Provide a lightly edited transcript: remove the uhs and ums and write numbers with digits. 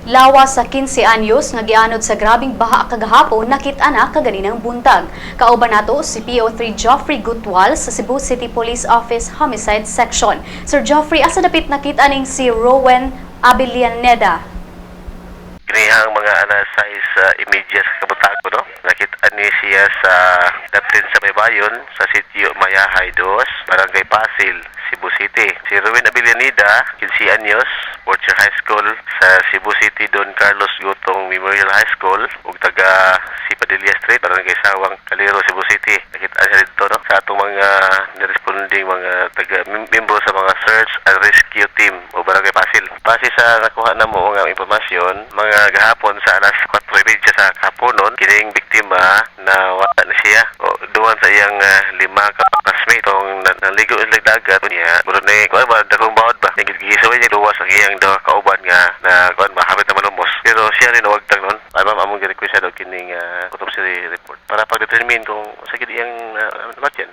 Lawas sa 15 anyos nga gianod sa grabing baha kagahapon nakit-a na kaganinang buntag. Kauban nato si PO3 Geoffrey Gutwal sa Cebu City Police Office Homicide Section. Sir Geoffrey, asa dapit nakit-a ning si Rowen Abilianeda? Kinihang mga anasay sa images sa kabutago, no? Nakita ni siya sa datin sa Maybayon sa sitio Mayahay 2, Barangay Pasil, Cebu City. Si Rowen Abilianeda, 15 anyos, fourth year high school sa Cebu City Don Carlos Gutong Memorial High School ug taga Sipadilla Street, Barangay Sawang, Calero, Cebu City. Nakita siya dito, no? Sa atong mga niresponding mga membro sa mga search and rescue team o Barangay Pasil. Base sa nakuha na mo nga impormasyon, mga gahapon sa alas 4:30 sa kapunon, kining biktima na wala na siya o duwan sa iyang 5 ka classmate tong naligo sa dagat niya. Muro ni kuan ba dakong bawd ba? Gigisaway niya duwas ang iyang daw kauban nga na kuan ba hapit na malumos. Pero siya rin nawagtang nun. Ay ma'am among request daw kining autopsy report para pag-determine kung sa gid iyang batyan.